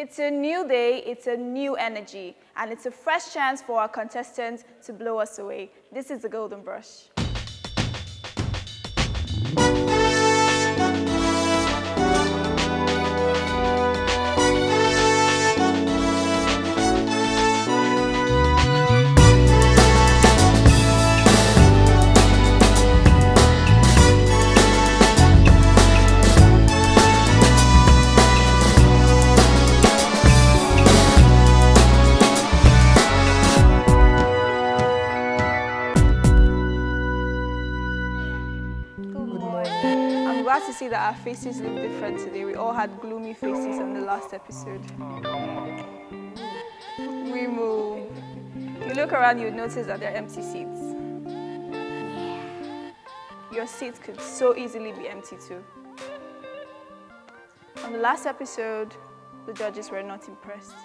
It's a new day, it's a new energy, and it's a fresh chance for our contestants to blow us away. This is the Golden Brush. To see that our faces look different today. We all had gloomy faces on the last episode. We move. You look around, you notice that there are empty seats. Your seat could so easily be empty too. On the last episode, the judges were not impressed.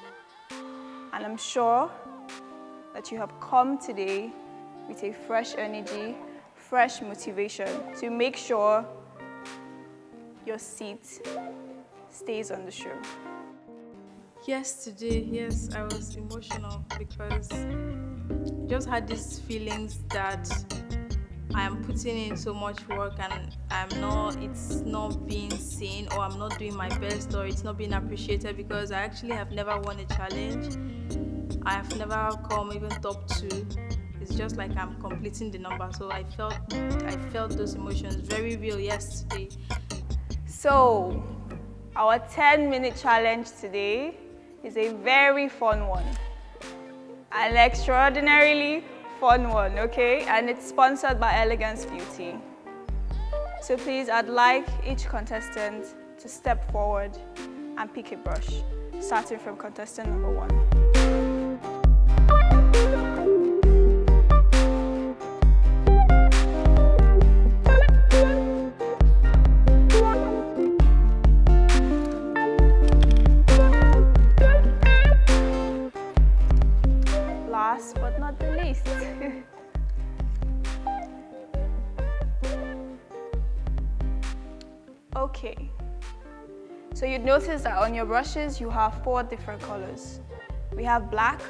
And I'm sure that you have come today with a fresh energy, fresh motivation to make sure your seat stays on the show. Yesterday, yes, I was emotional because I just had these feelings that I am putting in so much work and it's not being seen, or I'm not doing my best, or it's not being appreciated, because I actually have never won a challenge. I have never come even top 2. It's just like I'm completing the number. So I felt those emotions very real yesterday. So, our 10-minute challenge today is a very fun one. An extraordinarily fun one, okay? And it's sponsored by Elegance Beauty. So please, I'd like each contestant to step forward and pick a brush, starting from contestant number 1. Last but not the least. Okay, so you'd notice that on your brushes you have 4 different colors. We have black,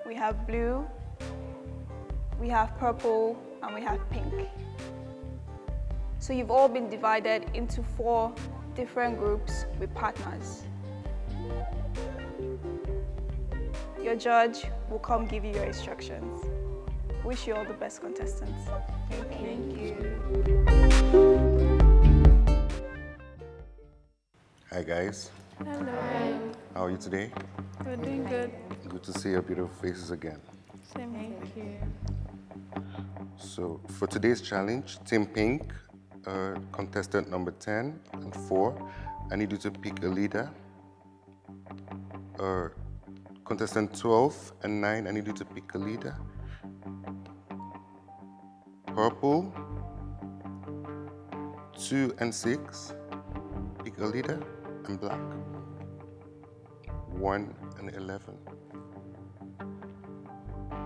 we have blue, we have purple, and we have pink. So you've all been divided into 4 different groups with partners. Your judge will come give you your instructions. Wish you all the best, contestants. Thank you. Hi guys. Hello. How are you today? We're doing good. Good to see your beautiful faces again. Same here. So for today's challenge, Team Pink, contestant number 10 and 4, I need you to pick a leader. Contestant 12 and 9, I need you to pick a leader. Purple, 2 and 6, pick a leader. And black, 1 and 11.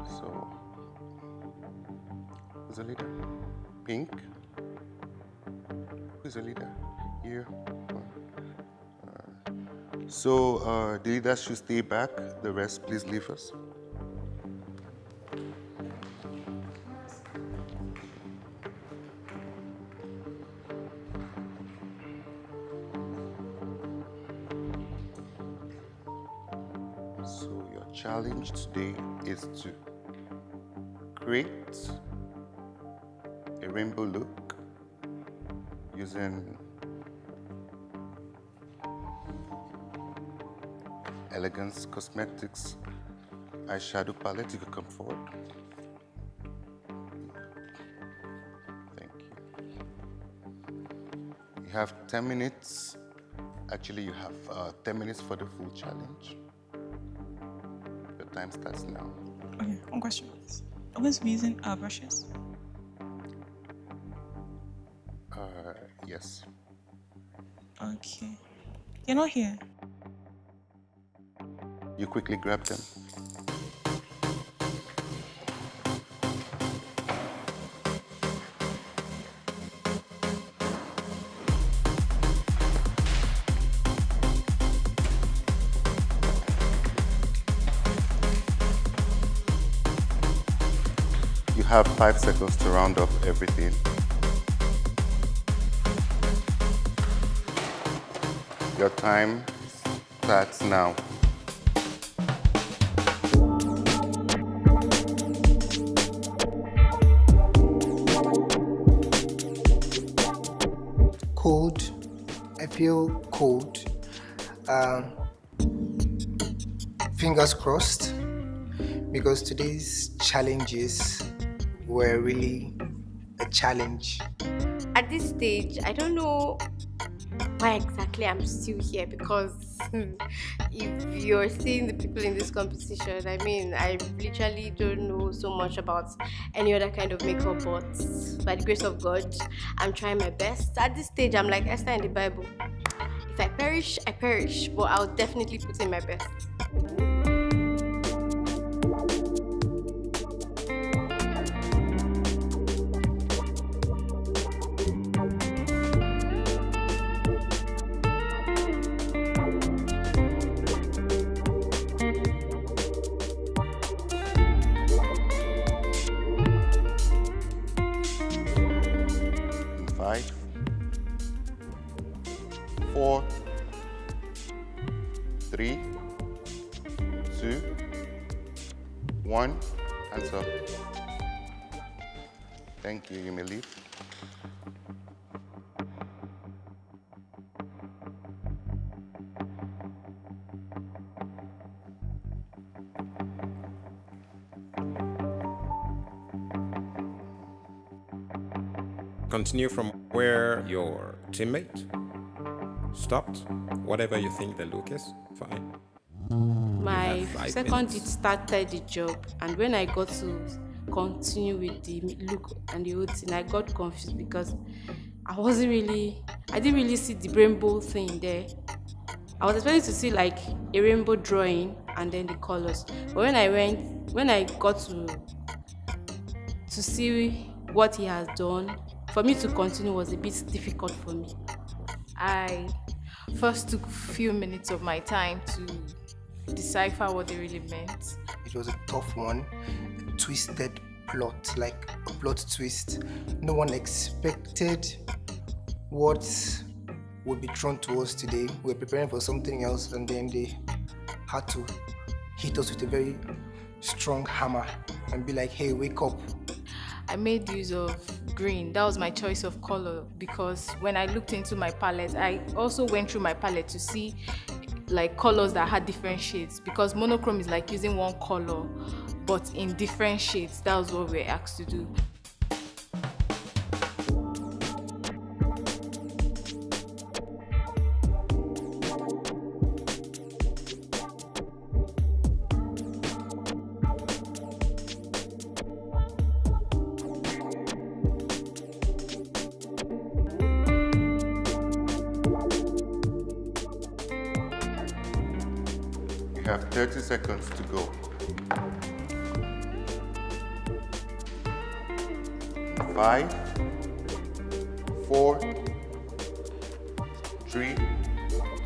So, who's the leader? Pink. Who's the leader? Here. So, the leaders should stay back. The rest, please leave us. So, your challenge today is to create a rainbow look using Elegance Cosmetics eyeshadow palette. You can come forward. Thank you. You have 10 minutes. Actually, you have 10 minutes for the full challenge. Your time starts now. Okay, one question. Always be using brushes? Yes. Okay. You're not here. You quickly grab them. have 5 seconds to round up everything. Your time starts now. Cold. I feel cold. Fingers crossed, because today's challenges were really a challenge. At this stage, I don't know why exactly I'm still here, because if you're seeing the people in this competition, I mean, I literally don't know so much about any other kind of makeup, but by the grace of God, I'm trying my best. At this stage, I'm like Esther in the Bible. If I perish, I perish, but I'll definitely put in my best. Five, 4, 3, 2, 1, hands up. Thank you, you may leave. Continue from where your teammate stopped. Whatever you think the look is, fine. My second did started the job, and when I got to continue with the look and the whole thing, I got confused because I didn't really see the rainbow thing there. I was expecting to see like a rainbow drawing and then the colors. But when I got to see what he has done, for me to continue was a bit difficult for me. I first took a few minutes of my time to decipher what they really meant. It was a tough one, a twisted plot, like a plot twist. No one expected what would be thrown to us today. We were preparing for something else, and then they had to hit us with a very strong hammer and be like, hey, wake up. I made use of green. That was my choice of color, because when I looked into my palette, I also went through my palette to see like colors that had different shades, because monochrome is like using one color but in different shades. That was what we were asked to do. You have 30 seconds to go. 5, 4, 3,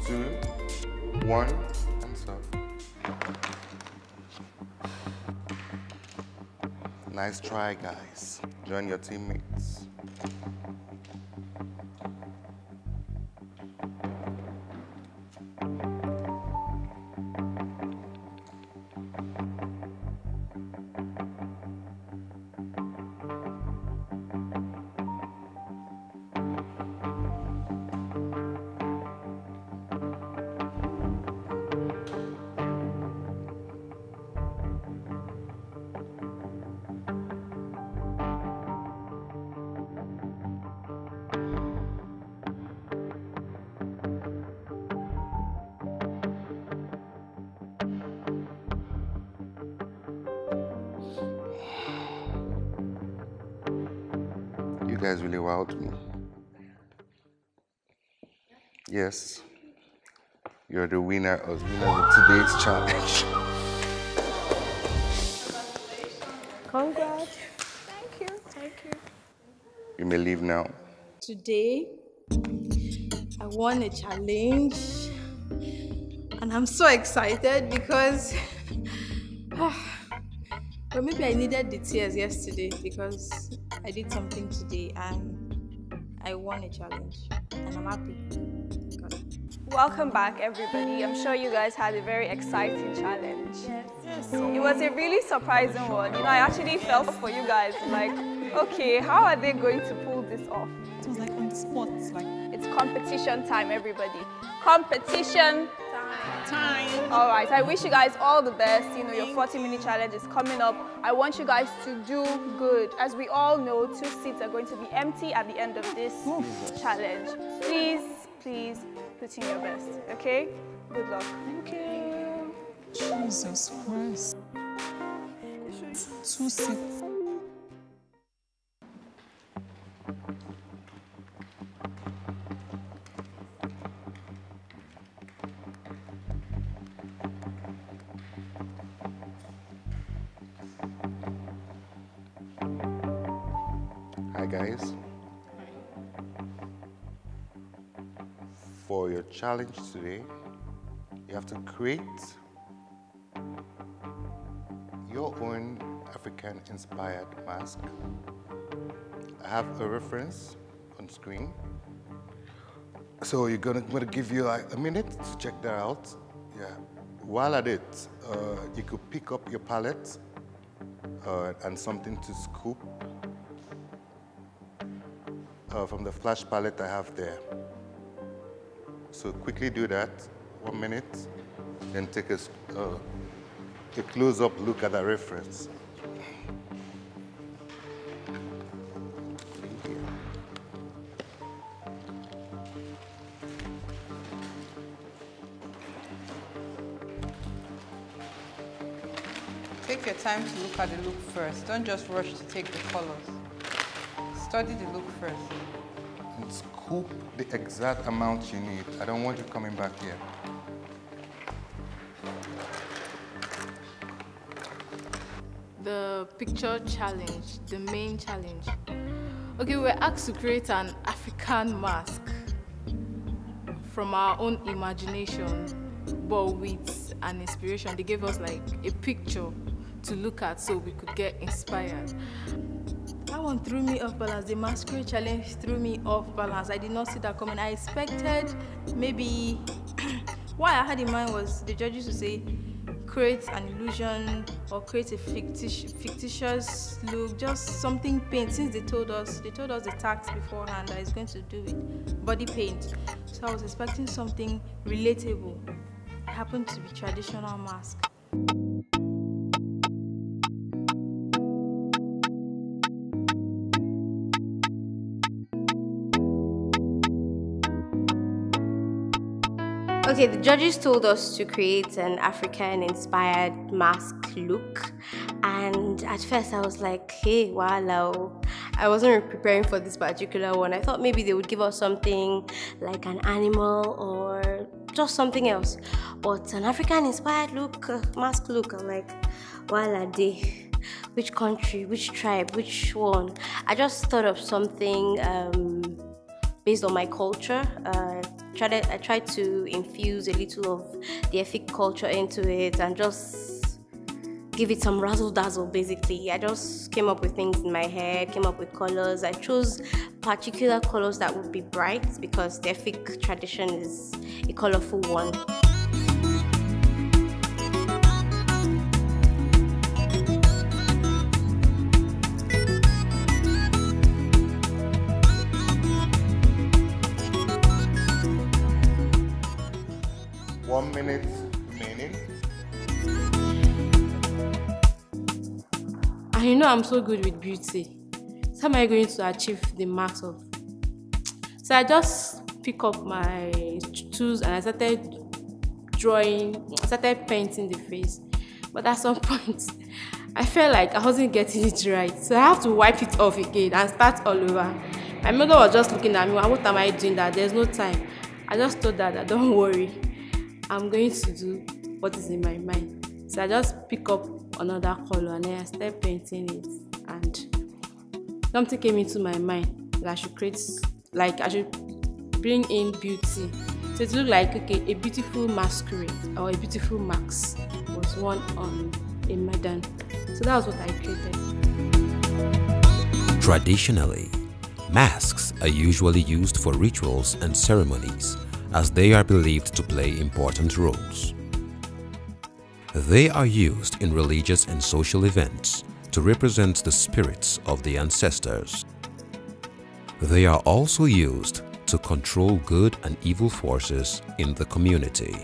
2, 1, and stop. Nice try, guys. Join your teammates. You guys really wowed me. Yes, you're the winner of today's challenge. Congrats. Thank you. Thank you. You may leave now. Today, I won a challenge, and I'm so excited because But maybe I needed the tears yesterday because I did something today and I won a challenge and I'm happy. Welcome back, everybody. I'm sure you guys had a very exciting challenge. Yes. It was a really surprising one. You know, I actually felt for you guys, like, okay, how are they going to pull this off? It was like on the spot, like It's competition time, everybody. Competition time. All right, I wish you guys all the best. You know, your 40-minute challenge is coming up. I want you guys to do good. As we all know, 2 seats are going to be empty at the end of this challenge. Please, please put in your best, okay? Good luck. Thank you. Jesus Christ. 2 seats. Hi guys. For your challenge today, you have to create your own African-inspired mask. I have a reference on screen. So you're going to give you like a minute to check that out. Yeah. While at it, you could pick up your palette and something to scoop from the flash palette I have there. So quickly do that, 1 minute, then take a close-up look at that reference. Take your time to look at the look first. Don't just rush to take the colors. Study the look first. And scoop the exact amount you need. I don't want you coming back here. The picture challenge, the main challenge. Okay, we were asked to create an African mask from our own imagination, but with an inspiration. They gave us like a picture to look at so we could get inspired. That one threw me off balance. The masquerade challenge threw me off balance. I did not see that coming. I expected maybe what I had in mind was the judges would say create an illusion or create a fictitious look, just something paint. Since they told us the task beforehand that it's going to do with body paint, so I was expecting something relatable. It happened to be traditional mask. Okay, the judges told us to create an African-inspired mask look, and at first I was like, hey, wow, I wasn't preparing for this particular one. I thought maybe they would give us something like an animal or just something else, but an African-inspired look, mask look, I'm like, wow, which country, which tribe, which one? I just thought of something based on my culture. I tried to infuse a little of the Efik culture into it and just give it some razzle-dazzle, basically. I just came up with things in my head, came up with colors. I chose particular colors that would be bright because the Efik tradition is a colorful one. One minute remaining. And you know I'm so good with beauty. So how am I going to achieve the marks of? So I just pick up my tools and I started painting the face. But at some point, I felt like I wasn't getting it right. So I have to wipe it off again and start all over. My mother was just looking at me, what am I doing that? There's no time. I just told her that don't worry. I'm going to do what is in my mind. So I just pick up another color and then I start painting it, and something came into my mind that I should bring in beauty. So it looked like, okay, a beautiful masquerade or a beautiful mask was one on a maiden. So that was what I created. Traditionally, masks are usually used for rituals and ceremonies, as they are believed to play important roles. They are used in religious and social events to represent the spirits of the ancestors. They are also used to control good and evil forces in the community.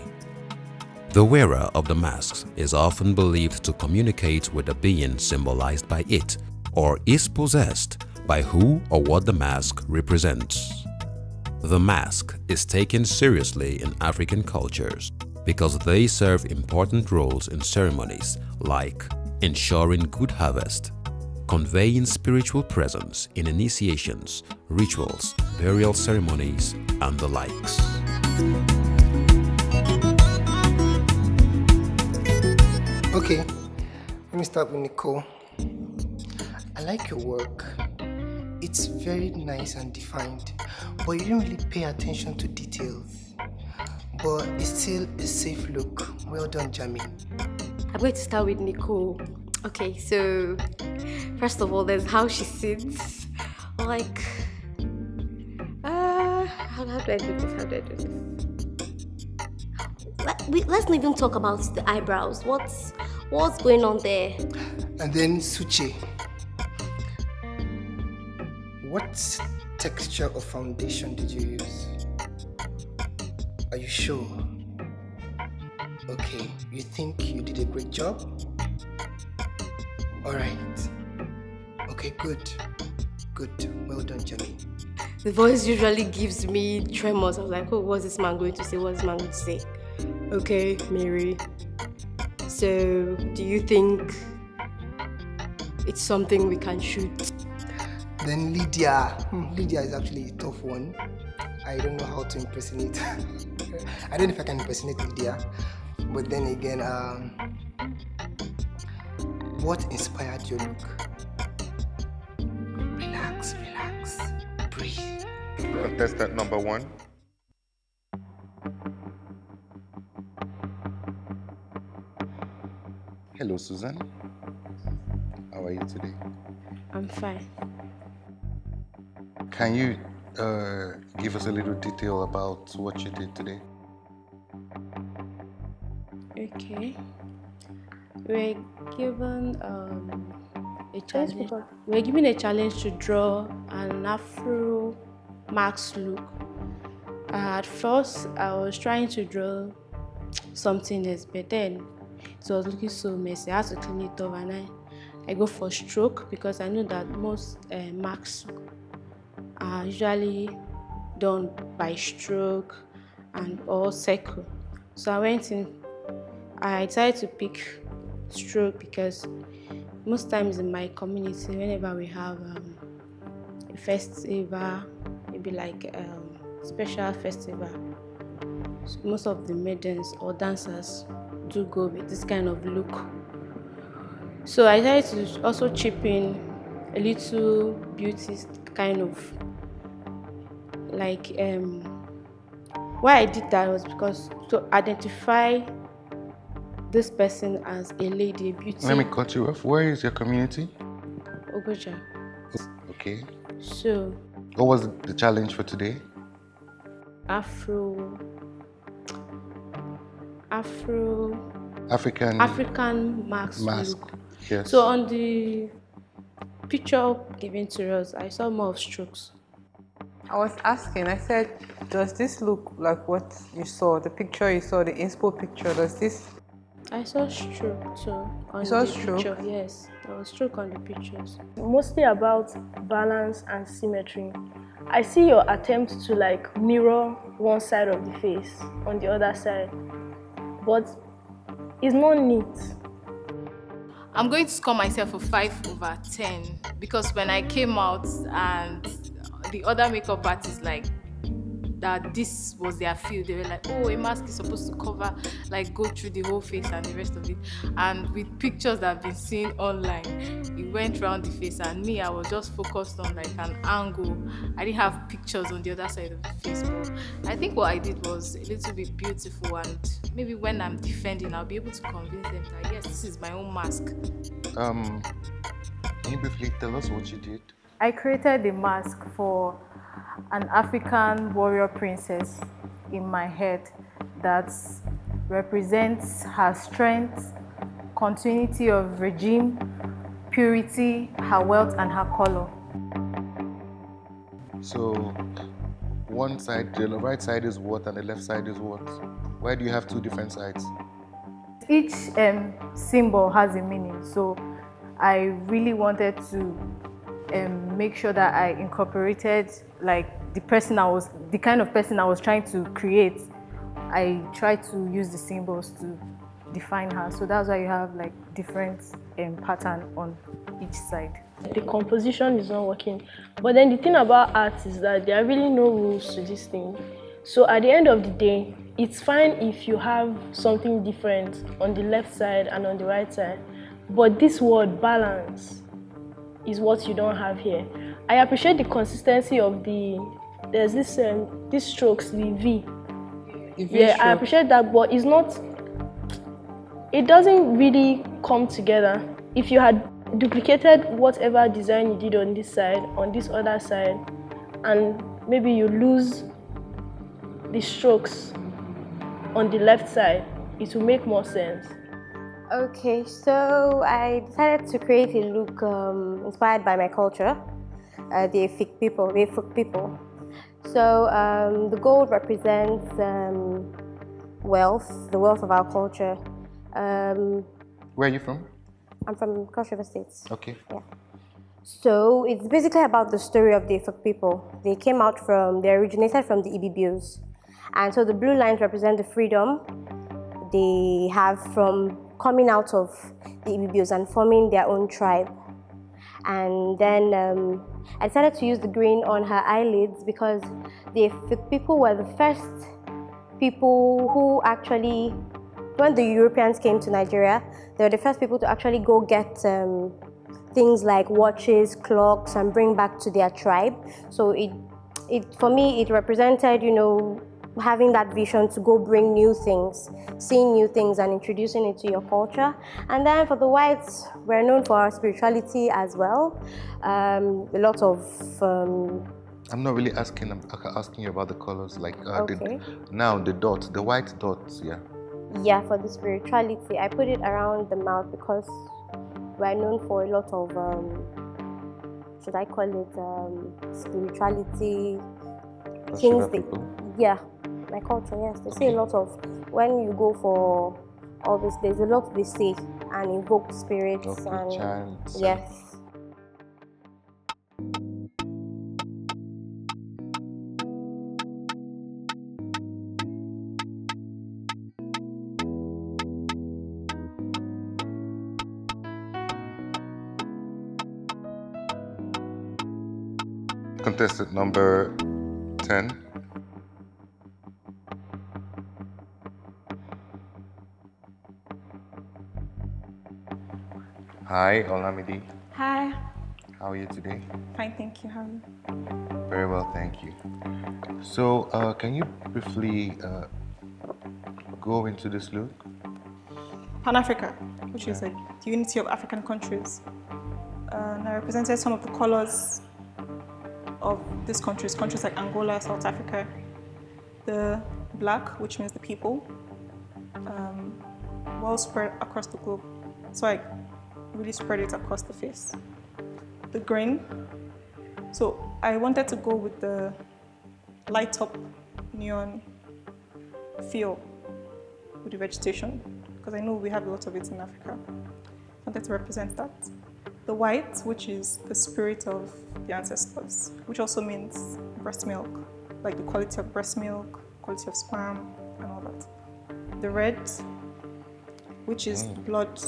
The wearer of the masks is often believed to communicate with the being symbolized by it, or is possessed by who or what the mask represents. The mask is taken seriously in African cultures because they serve important roles in ceremonies like ensuring good harvest, conveying spiritual presence in initiations, rituals, burial ceremonies, and the likes. Okay, let me start with Nicole. I like your work. It's very nice and defined, but you didn't really pay attention to details. But it's still a safe look. Well done, Jamie. I'm going to start with Nicole. Okay, so first of all, there's how she sits. Like, how do I do this? How do I do this? Let's not even talk about the eyebrows. What's going on there? And then Suche. What texture of foundation did you use? Are you sure? Okay, you think you did a great job? Alright. Okay, good. Good. Well done, Jamie. The voice usually gives me tremors. I was like, oh, what's this man going to say? What's this man going to say? Okay, Mary. So, do you think it's something we can shoot? Then Lydia. Lydia is actually a tough one. I don't know how to impersonate. I don't know if I can impersonate Lydia. But then again, what inspired your look? Relax, breathe. Contestant number 1. Hello, Susan. How are you today? I'm fine. Can you give us a little detail about what you did today? Okay. We're given a challenge. We're given a challenge to draw an Afro mask look. At first, I was trying to draw something else, but then it was looking so messy. I had to clean it up, and I go for stroke because I know that most masks are usually done by stroke and or circle. So I went in. I decided to pick stroke because most times in my community, whenever we have a festival, maybe like a special festival, so most of the maidens or dancers do go with this kind of look. So I decided to also chip in a little beauty kind of like why I did that was because to identify this person as a lady, a beauty. Let me cut you off. Where is your community? Ogoja. Okay. So what was the challenge for today? African mask look. Yes. So on the picture given to us, I saw more of strokes. I was asking, I said, does this look like what you saw, the picture you saw, the inspo picture, does this? I saw stroke too on the picture. Yes, there was stroke on the pictures. Mostly about balance and symmetry. I see your attempt to like mirror one side of the face on the other side, but it's not neat. I'm going to score myself a 5/10 because when I came out and the other makeup artist like that this was their field. They were like, oh, a mask is supposed to cover, like go through the whole face and the rest of it. And with pictures that I've been seeing online, it went around the face, and me, I was just focused on like an angle. I didn't have pictures on the other side of the face. But I think what I did was a little bit beautiful, and maybe when I'm defending, I'll be able to convince them that yes, this is my own mask. Can you briefly tell us what you did? I created a mask for an African warrior princess in my head that represents her strength, continuity of regime, purity, her wealth, and her color. So, one side, the right side is what and the left side is what? Why do you have two different sides? Each symbol has a meaning, so I really wanted to make sure that I incorporated like the kind of person I was trying to create. I tried to use the symbols to define her, so that's why you have like different pattern on each side. The composition is not working, but then the thing about art is that there are really no rules to this thing. So at the end of the day, it's fine if you have something different on the left side and on the right side, but this word balance is what you don't have here. I appreciate the consistency of there's this these strokes, the V. Yeah, I appreciate that, but it doesn't really come together. If you had duplicated whatever design you did on this side, on this other side, and maybe you lose the strokes on the left side, it will make more sense. Okay, so I decided to create a look inspired by my culture, the Efik people. So the gold represents wealth, the wealth of our culture. Where are you from? I'm from Cross River State. Okay. Yeah. So it's basically about the story of the Efik people. They originated from the Ibibios. And so the blue lines represent the freedom they have from coming out of the Ibibios and forming their own tribe. And then I decided to use the green on her eyelids because the Efik people were the first people who actually, when the Europeans came to Nigeria, they were the first people to actually go get things like watches, clocks, and bring back to their tribe. So for me, it represented, having that vision to go bring new things, seeing new things and introducing it to your culture. And then for the whites, we're known for our spirituality as well. A lot of... I'm not really asking, I'm asking you about the colors, like okay. the white dots, yeah. Yeah, for the spirituality, I put it around the mouth because we're known for a lot of, should I call it spirituality, things yeah, my culture, yes. They say a lot of, when you go for all this, there's a lot they say and invoke spirits and chants. Yes. Contestant number 10. Hi, Olamide. Hi. How are you today? Fine, thank you. How are you? Very well, thank you. So, can you briefly go into this look? Pan-Africa, which is like the unity of African countries. And I represented some of the colors of these countries like Angola, South Africa. The black, which means the people, well spread across the globe. So I really spread it across the face. The green, so I wanted to go with the light up neon feel with the vegetation, because I know we have a lot of it in Africa. I wanted to represent that. The white, which is the spirit of the ancestors, which also means breast milk, like the quality of breast milk, quality of sperm, and all that. The red, which is blood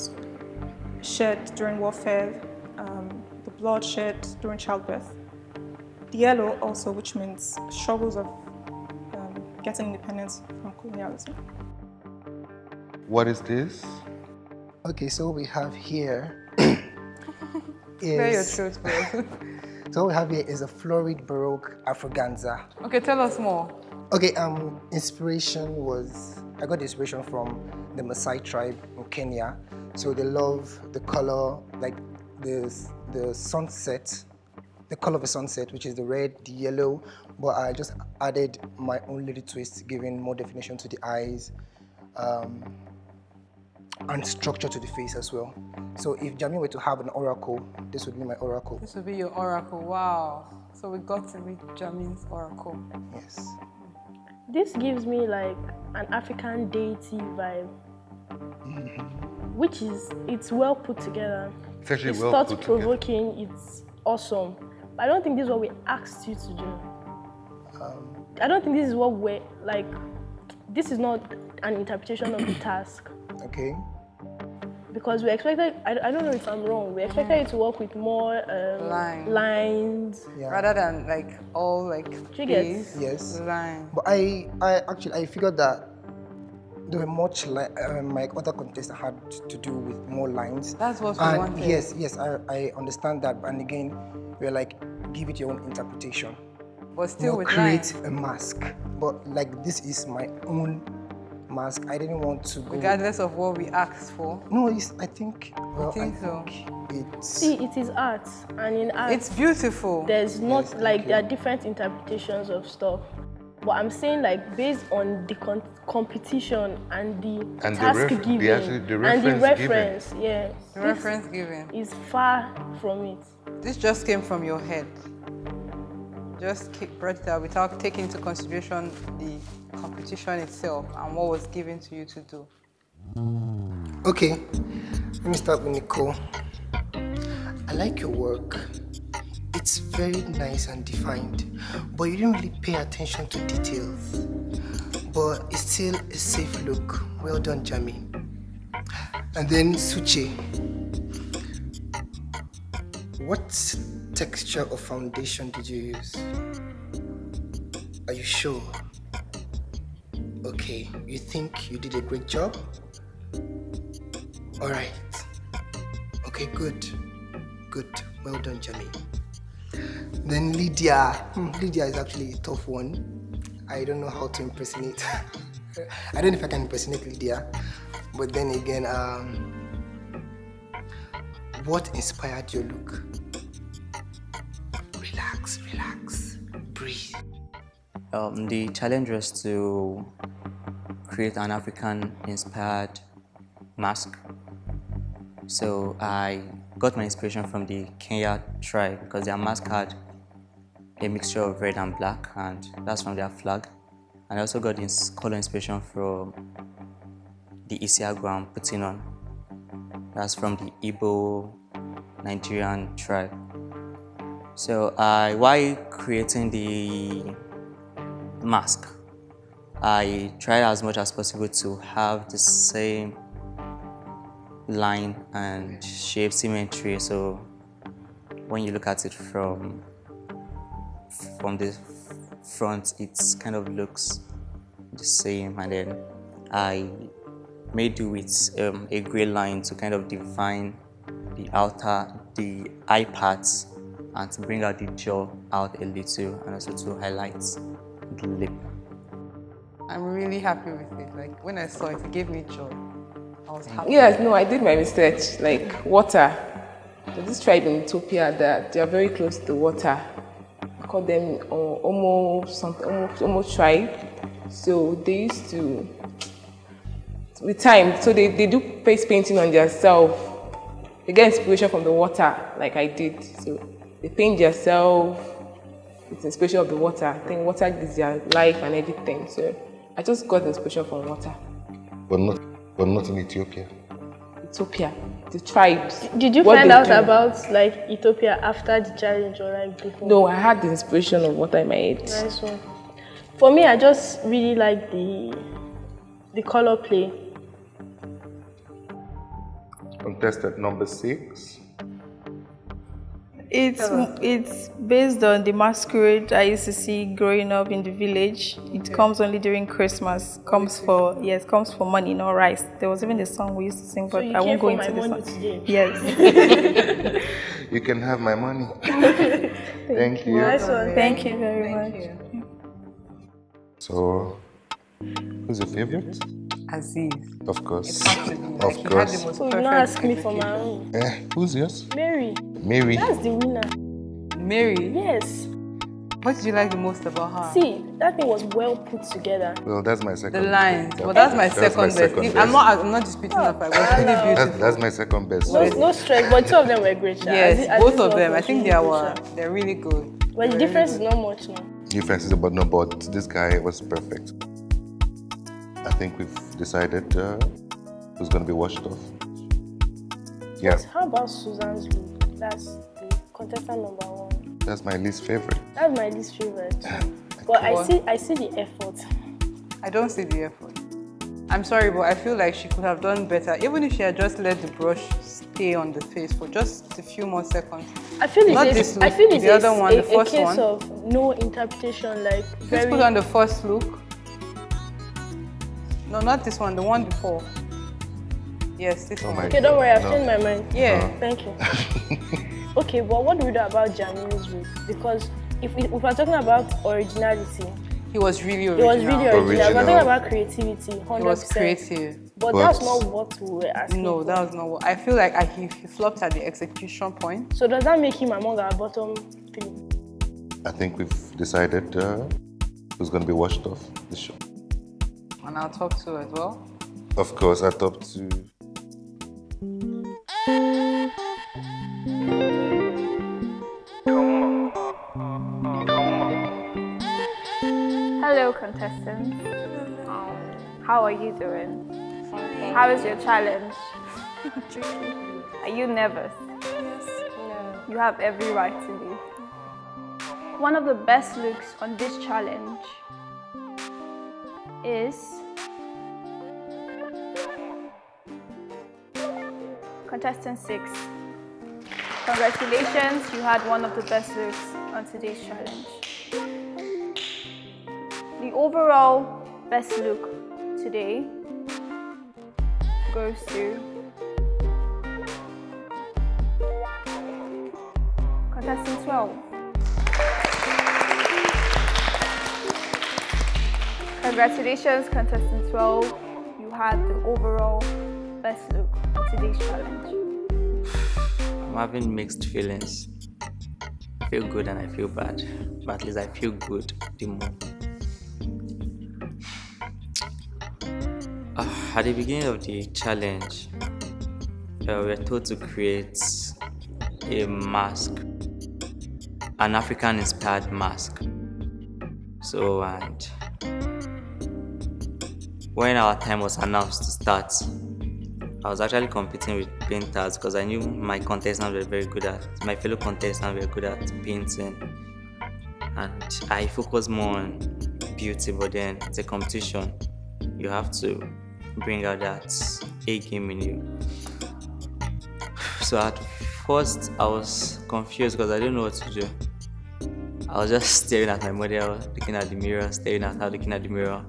shed during warfare, the blood shed during childbirth. The yellow also, which means struggles of getting independence from colonialism. What is this? Okay, so we have here Clear your is throat, bro. so what we have here is a florid Baroque Afroganza. Okay, tell us more. Okay, inspiration was, I got the inspiration from the Maasai tribe in Kenya. So they love the color, like the sunset, the color of the sunset, which is the red, the yellow, but I just added my own little twist, giving more definition to the eyes, and structure to the face as well. So if Jamming were to have an oracle, this would be my oracle. This would be your oracle. Wow. So we got to read Jamming's oracle. Yes. This gives me like an African deity vibe, which is, it's well put together. It's actually It's well put together. thought-provoking, it's awesome. But I don't think this is what we asked you to do. I don't think this is what we're, like, this is not an interpretation of the task. Okay. Because we expected, I don't know if I'm wrong, we expected you to work with more lines. Yeah. Rather than like all like Triggers. face, Yes. line. But I figured that there were much my other contests had to do with more lines. That's what we and wanted. Yes, I understand that. And again, we're like, give it your own interpretation. But still Now with create line. a mask. But like, this is my own mask. I didn't want to go. Regardless of what we asked for. No, I think. Well, think so. It's. See, it is art, and in art, It's beautiful. there's not, Yes, like, thank there you. are different interpretations of stuff. But I'm saying, like, based on the competition and the And the task ref- the given actually- the and the reference given. reference, yeah, The reference given. is far from it. This just came from your head. Just brought it out without taking into consideration the competition itself and what was given to you to do. Okay, let me start with Nicole. I like your work. It's very nice and defined, but you didn't really pay attention to details. But it's still a safe look. Well done, Jamming. And then Suche. What texture of foundation did you use? Are you sure? Okay, you think you did a great job? All right. Okay, good. Good. Well done, Jamming. Then Lydia. Lydia is actually a tough one. I don't know how to impersonate. I don't know if I can impersonate Lydia. But then again, what inspired your look? Relax, relax. Breathe. The challenge was to create an African-inspired mask. So I got my inspiration from the Kenya tribe because their mask had a mixture of red and black, and that's from their flag. And I also got this color inspiration from the Isiagu I'm putting on. That's from the Igbo Nigerian tribe. So while creating the mask, I tried as much as possible to have the same line and shape symmetry. So when you look at it from the front, it kind of looks the same. And then I made do with a gray line to kind of define the eye parts and to bring out the jaw out a little, and also to highlight the lip. I'm really happy with it. Like when I saw it, it gave me joy. I was happy. Yes, no, I did my research. Like water. There's this tribe in Ethiopia that they are very close to water. I call them Omo tribe. So they used to, with time, so they do face painting on themselves. They get inspiration from the water, like I did. So they paint themselves with inspiration of the water. I think water gives their life and everything. So I just got inspiration from water. But not in Ethiopia. Ethiopia, the tribes. Did you find out about like Ethiopia after the challenge or like before? No, I had the inspiration of water in my head. Nice one. For me, I just really like the color play. Contestant number 6. It's based on the masquerade I used to see growing up in the village. It comes only during Christmas. Comes for money, not rice. There was even a song we used to sing, but I won't go into the song. Yes. You can have my money. Thank you. Nice one. Thank you very much. So, who's your favorite? Aziz. Of course. Of course. So you not ask me for my own. Who's yours? Mary. Mary. That's the winner. Mary? Yes. What did you like the most about her? See, that thing was well put together. Well, that's my second. The lines. Well, that's my second best. I'm not disputing that fact. It was really beautiful. That's my second best. No stress, but two of them were great. Yes, both of them. I think they're really good. But the difference is not much now. Difference is about no, but this guy was perfect. I think we've decided who's going to be washed off. Yeah. But how about Susan's look? That's the contestant number 1. That's my least favorite. That's my least favorite too. But I see the effort. I don't see the effort. I'm sorry, but I feel like she could have done better. Even if she had just let the brush stay on the face for just a few more seconds. I feel not it's this look, I feel it's the other one, the first case one. of no interpretation, like Let's put on the first look. No, not this one, the one before. Yes, this one. Okay, don't worry, I've changed my mind. Yeah. Thank you. Okay, but what do we do about Jamilu's look? Because if we're talking about originality, he was really original. He was really original. We're talking about creativity, 100%. He was creative. But that's not what we were asking. No, that was not what. I feel like he flopped at the execution point. So does that make him among our bottom 3? I think we've decided who's going to be washed off the show. And our top 2 as well? Of course, our top 2. Hello, contestants. How are you doing? How is your challenge? Are you nervous? Yes. No. You have every right to be. One of the best looks on this challenge is contestant 6. Congratulations, you had one of the best looks on today's challenge. The overall best look today goes to contestant 12. Congratulations, contestant 12. You had the overall best look on today's challenge. I'm having mixed feelings. I feel good and I feel bad, but at least I feel good the more. At the beginning of the challenge, we were told to create a mask, an African-inspired mask. So, and when our time was announced to start, I was actually competing with painters because I knew my contestants were very good at, my fellow contestants were good at painting. And I focused more on beauty, but then it's a competition. You have to bring out that A game in you. So at first I was confused because I didn't know what to do. I was just staring at my model, looking at the mirror, staring at her, looking at the mirror.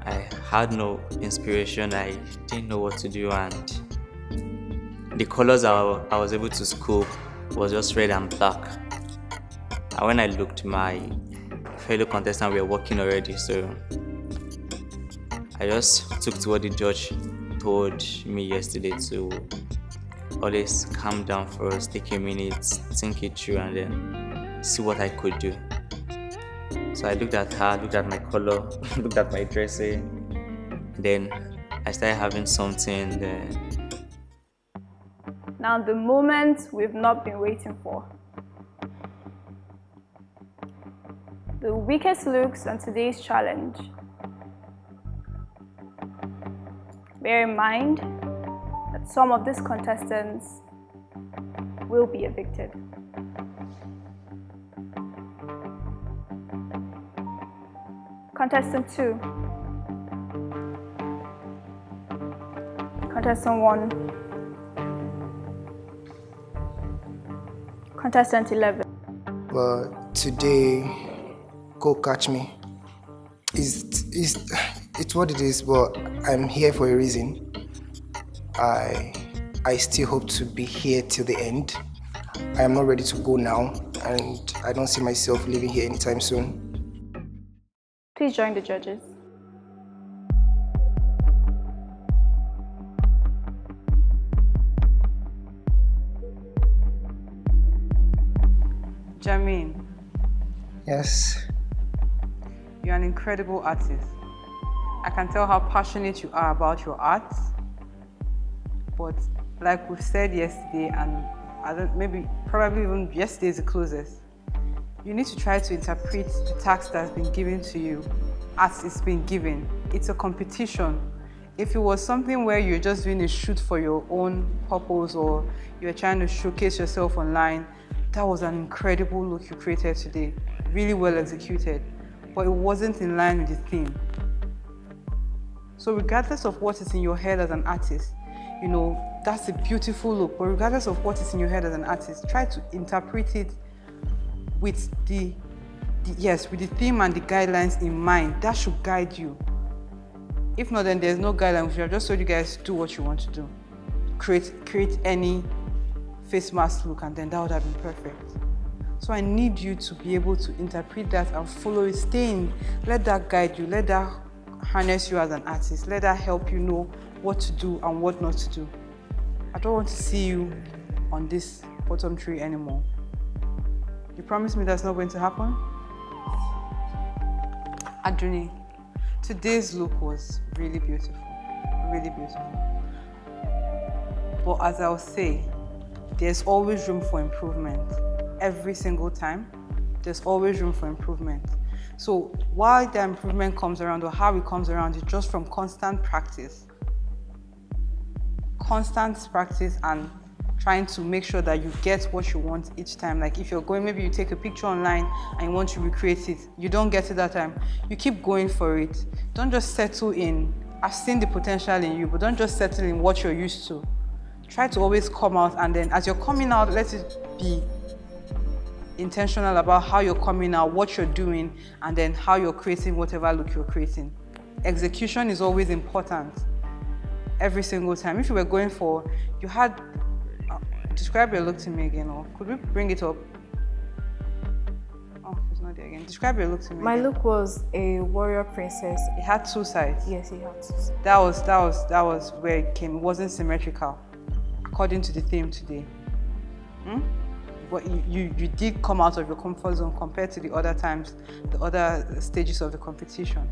I had no inspiration, I didn't know what to do, and the colors I was able to scope was just red and black. And when I looked, my fellow contestants were working already, so I just took to what the judge told me yesterday to always calm down first, take a minute, think it through, and then see what I could do. So I looked at her, looked at my color, looked at my dressing, then I started having something there. Now the moment we've not been waiting for. The weakest looks on today's challenge. Bear in mind that some of these contestants will be evicted. Contestant 2. Contestant 1. Contestant 11. But today, go catch me. It's what it is, but I'm here for a reason. I still hope to be here till the end. I am not ready to go now, and I don't see myself leaving here anytime soon. Please join the judges. Jamin. Yes. You're an incredible artist. I can tell how passionate you are about your art. But like we've said yesterday, and probably even yesterday is the closest, you need to try to interpret the task that's been given to you as it's been given. It's a competition. If it was something where you're just doing a shoot for your own purpose, or you're trying to showcase yourself online, that was an incredible look you created today. Really well executed. But it wasn't in line with the theme. So regardless of what is in your head as an artist, you know, that's a beautiful look. But regardless of what is in your head as an artist, try to interpret it with the theme and the guidelines in mind. That should guide you. If not, then there's no guidelines. We should have just told you guys to do what you want to do. Create any face mask look, and then that would have been perfect. So I need you to be able to interpret that and follow it. Stay in. Let that guide you. Let that harness you as an artist. Let that help you know what to do and what not to do. I don't want to see you on this bottom tree anymore. You promise me that's not going to happen? Adruni, today's look was really beautiful. Really beautiful. But as I'll say, there's always room for improvement. Every single time, there's always room for improvement. So while the improvement comes around, or how it comes around, is just from constant practice. Constant practice and trying to make sure that you get what you want each time. Like if you're going, maybe you take a picture online and you want to recreate it, you don't get it that time, you keep going for it. Don't just settle in, I've seen the potential in you, but don't just settle in what you're used to. Try to always come out, and then as you're coming out, let it be intentional about how you're coming out, what you're doing, and then how you're creating whatever look you're creating. Execution is always important every single time. If you were going for, you had, describe your look to me again, or could we bring it up? Oh, it's not there again. Describe your look to me My again. look was a warrior princess. It had two sides. Yes, it had two sides. That was where it came. It wasn't symmetrical, according to the theme today. But you did come out of your comfort zone compared to the other times, the other stages of the competition.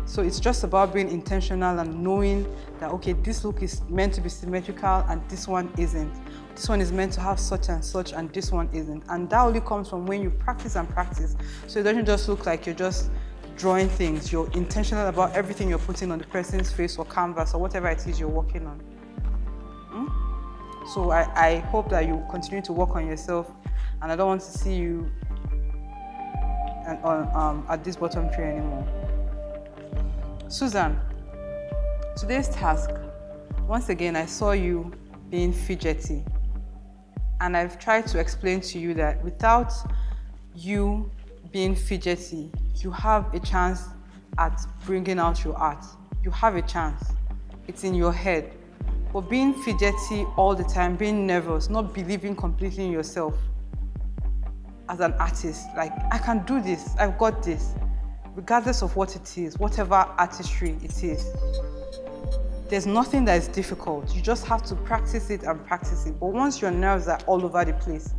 So it's just about being intentional and knowing that, okay, this look is meant to be symmetrical and this one isn't. This one is meant to have such and such and this one isn't. And that only comes from when you practice and practice. So it doesn't just look like you're just drawing things. You're intentional about everything you're putting on the person's face or canvas or whatever it is you're working on. So I hope that you continue to work on yourself, and I don't want to see you at this bottom tree anymore. Susan, today's task, once again, I saw you being fidgety, and I've tried to explain to you that without you being fidgety, you have a chance at bringing out your art. You have a chance. It's in your head. But being fidgety all the time, being nervous, not believing completely in yourself as an artist, like, I can do this, I've got this, regardless of what it is, whatever artistry it is. There's nothing that is difficult. You just have to practice it and practice it. But once your nerves are all over the place,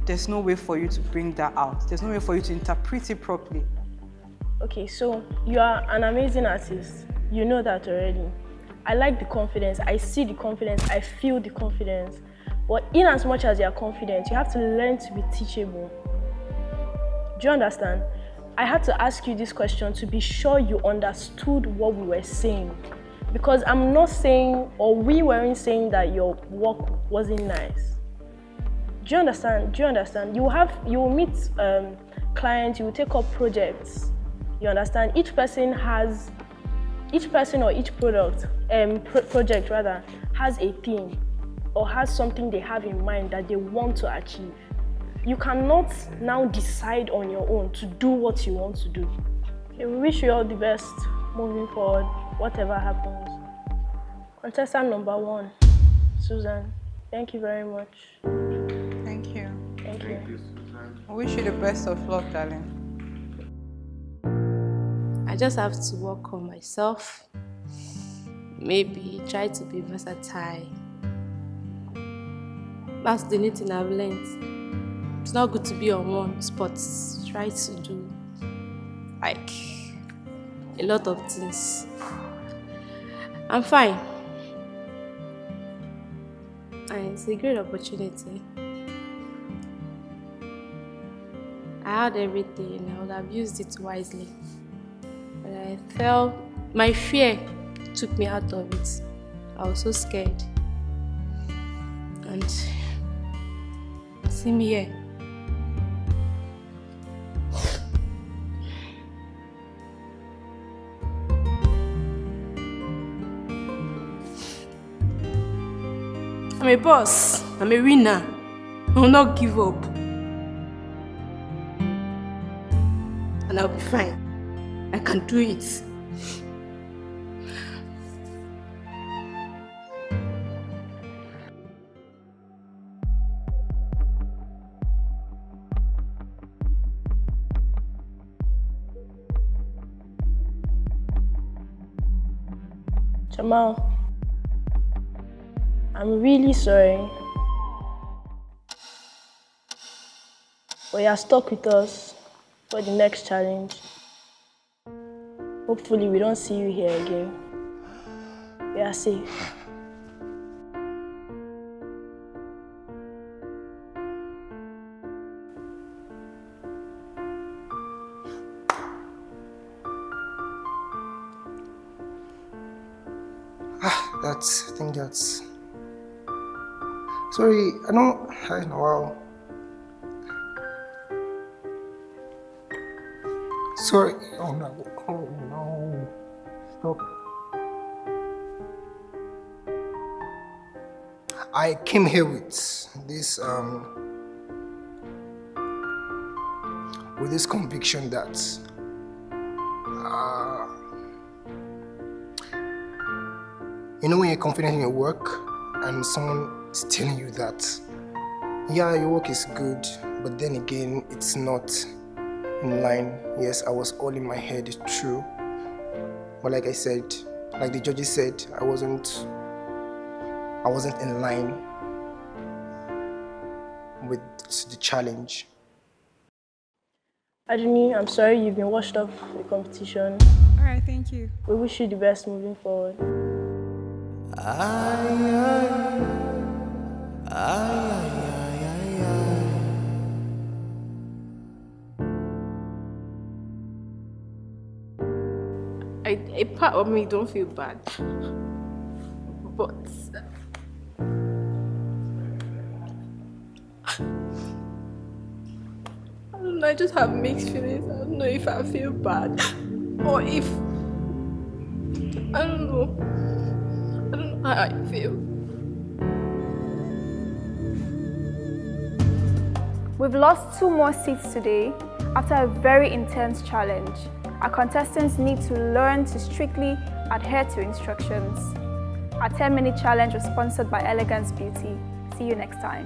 there's no way for you to bring that out. There's no way for you to interpret it properly. Okay, so you are an amazing artist. You know that already. I like the confidence, I see the confidence, I feel the confidence. But in as much as you are confident, you have to learn to be teachable. Do you understand? I had to ask you this question to be sure you understood what we were saying. Because I'm not saying, or we weren't saying that your work wasn't nice. Do you understand? Do you understand? You will meet clients, you will take up projects. You understand? Each person or each project rather has a theme. or has something they have in mind that they want to achieve. You cannot now decide on your own to do what you want to do. Okay, we wish you all the best moving forward, whatever happens. Contestant number 1, Susan, thank you very much. Thank you. Thank you. I wish you the best of luck, darling. I just have to work on myself. Maybe try to be versatile. That's the only thing I've learned. It's not good to be on one spot. Try to do like a lot of things. I'm fine. And it's a great opportunity. I had everything, I would have used it wisely. But I felt my fear took me out of it. I was so scared. And see me here. I'm a boss. I'm a winner. I will not give up. And I'll be fine. I can do it. Jamal, I'm really sorry. But you are stuck with us for the next challenge. Hopefully we don't see you here again. We are safe. I think that's... Sorry, I know, wow. Sorry, oh no, stop. I came here with this conviction that you know when you're confident in your work and someone is telling you that, yeah, your work is good, but then again, it's not in line. Yes, I was all in my head, true. But like I said, like the judges said, I wasn't in line with the challenge. Aduni, I'm sorry you've been washed off the competition. Alright, thank you. We wish you the best moving forward. A part of me don't feel bad, but I don't know, I just have mixed feelings. I don't know if I feel bad or if I don't know how I feel. We've lost 2 more seats today after a very intense challenge. Our contestants need to learn to strictly adhere to instructions. Our 10-minute challenge was sponsored by Elegance Beauty. See you next time.